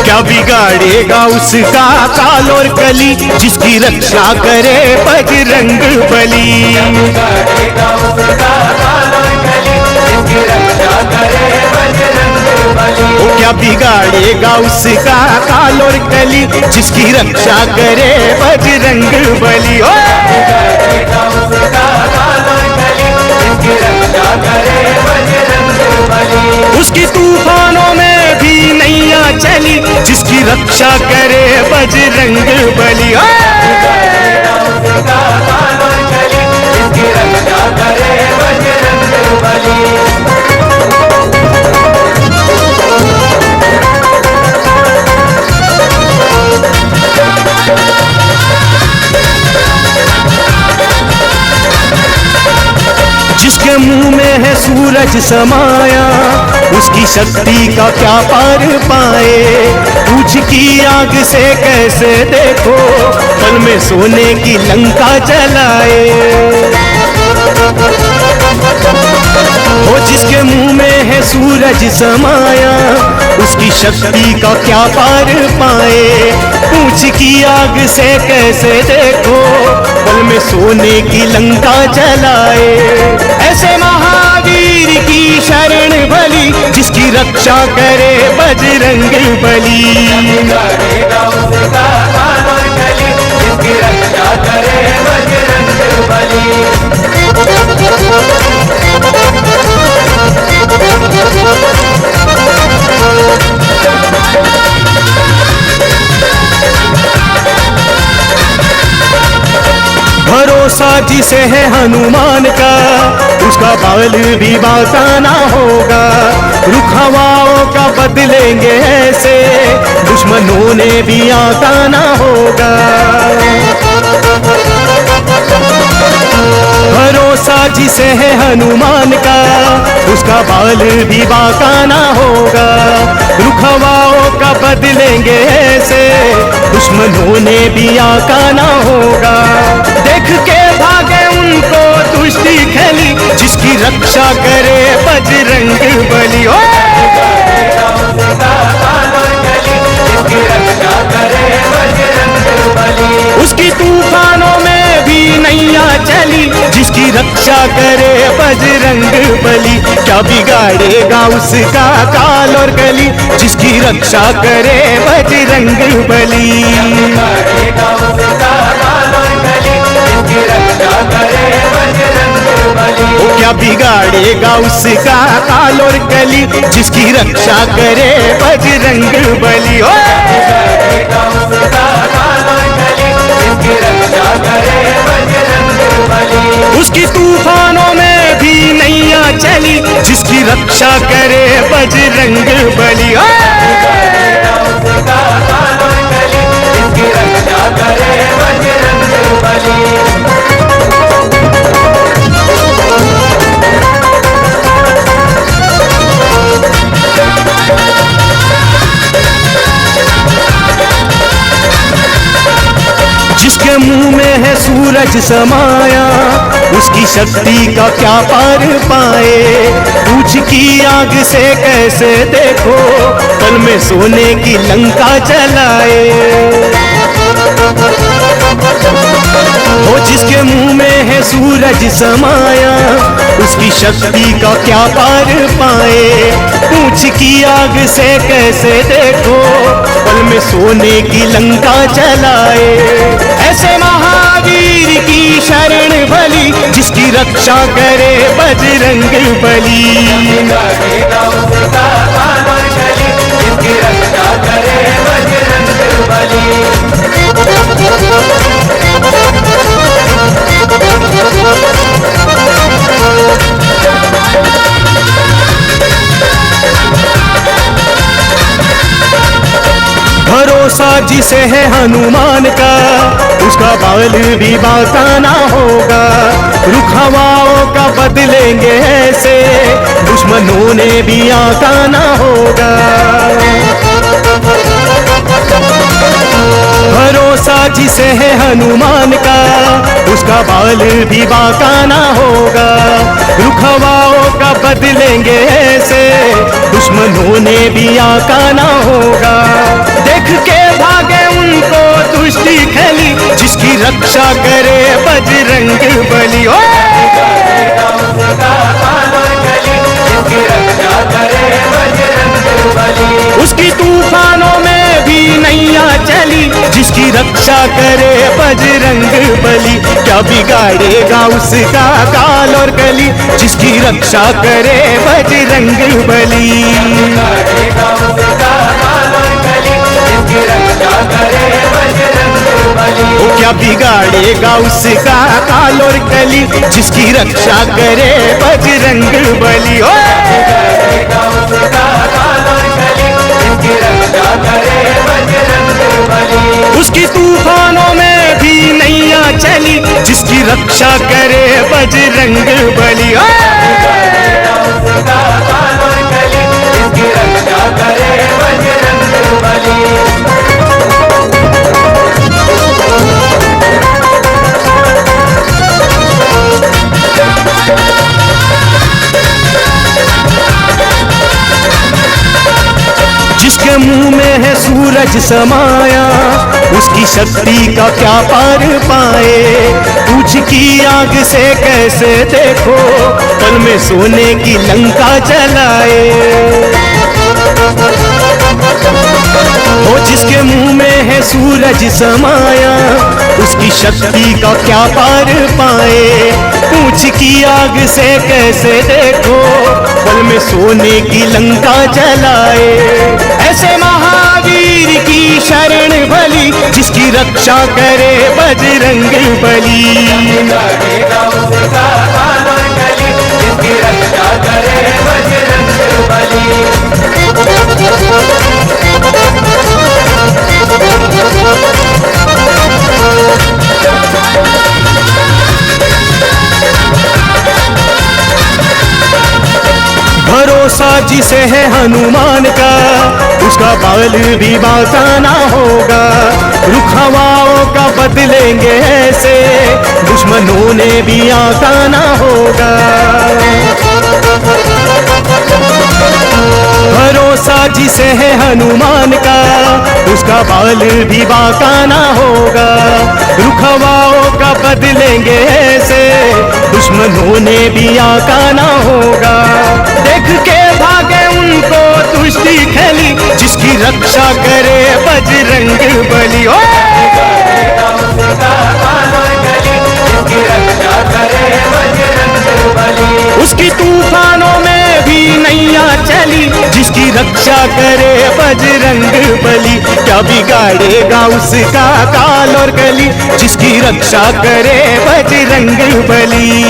क्या बिगाड़ेगा उसका काल और कली, जिसकी रक्षा करे बजरंग बली। क्या बिगाड़ेगा उसका काल और कली, जिसकी रक्षा करे बजरंग बली। उसकी तूफानों में भी नैया चली, जिसकी रक्षा करे बजरंग बली। जिसके मुंह में है सूरज समाया, उसकी शक्ति का क्या पार पाए। पूछ की आग से कैसे देखो, पल में सोने की लंका जलाए। वो जिसके मुंह में है सूरज समाया, उसकी शक्ति का क्या पार पाए। पूछ की आग से कैसे देखो, पल में सोने की लंका जलाए। ऐसे महावीर की शरण भली, जिसकी रक्षा करे बजरंग बली। जिसकी रक्षा करे बजरंग बली। भरोसा जिसे है हनुमान का, उसका बाल भी बांका ना होगा। रुख हवाओं का बदलेंगे ऐसे, दुश्मनों ने भी आका ना होगा। भरोसा जिसे है हनुमान का, उसका बाल भी बांका ना होगा। रुख हवाओं का बदलेंगे ऐसे, दुश्मनों ने भी आका ना होगा। देख के भागे उनको दुष्टी खली, जिसकी रक्षा करे बजरंग बली। उसकी तूफानों में भी नैया चली, जिसकी रक्षा करे बजरंग बली। क्या बिगाड़ेगा उसका काल और कली, जिसकी रक्षा करे बजरंग बली। क्या बिगाड़ेगा उसका काल और कली, जिसकी रक्षा करे बजरंग बली। उसकी तूफानों में भी नैया चली, जिसकी रक्षा करे बजरंग बली। जिसके मुंह में है सूरज समाया, उसकी शक्ति का क्या पार पाए। पूछ की आग से कैसे देखो, पल में सोने की लंका जलाए। वो जिसके मुंह में है सूरज समाया, उसकी शक्ति का क्या पार पाए। पूछ की आग से कैसे देखो, पल में सोने की लंका जलाए। ऐसे महावीर की शरण भली, जिसकी रक्षा करे बजरंग बली। जिसकी रक्षा करे बजरंग बली। भरोसा जिसे है हनुमान का, उसका बाल भी बांका ना होगा। रुख हवाओं का बदलेंगे ऐसे, दुश्मनों ने भी आका ना होगा। भरोसा जिसे है हनुमान का, उसका बाल भी बांका ना होगा। रुख हवाओं का बदलेंगे ऐसे, दुश्मनों ने भी आका ना होगा। देख के भागे उनको दुष्टि खली, जिसकी रक्षा करे बजरंग बली। ओ उसकी तूफानों में भी नैया चली, जिसकी रक्षा करे बजरंग बली। क्या बिगाड़ेगा उसका काल और कली, जिसकी रक्षा करे बजरंग बली। क्या बिगाड़ेगा उसका काल और कली, जिसकी रक्षा करे बजरंग बली। ओ उसकी तूफानों में भी नैया चली, जिसकी रक्षा करे बजरंग बली। जिसके मुंह में है सूरज समाया, उसकी शक्ति का क्या पार पाए। पूछ की आग से कैसे देखो, पल में सोने की लंका जलाए। वो जिसके मुंह में है सूरज समाया, उसकी शक्ति का क्या पार पाए। पूछ की आग से कैसे देखो, पल में सोने की लंका जलाए। ऐसे महावीर की शरण भली, जिसकी रक्षा करे बजरंग बली। जिसकी रक्षा करे बजरंग बली। भरोसा जिसे है हनुमान का, उसका बाल भी बांका ना होगा। रुख हवाओं का बदलेंगे ऐसे, दुश्मनों ने भी आका ना होगा। भरोसा जिसे है हनुमान का, उसका बाल भी बांका ना होगा। रुख हवाओं का बदलेंगे ऐसे, दुश्मनों ने भी आका ना होगा। देख के भागे उनको दुष्टि खली, जिसकी रक्षा करे बजरंग बली। ओ उसकी तूफानों में भी नैया चली, जिसकी रक्षा करे बजरंग बली। क्या बिगाड़ेगा उसका काल और कली, जिसकी रक्षा करे बजरंग बली।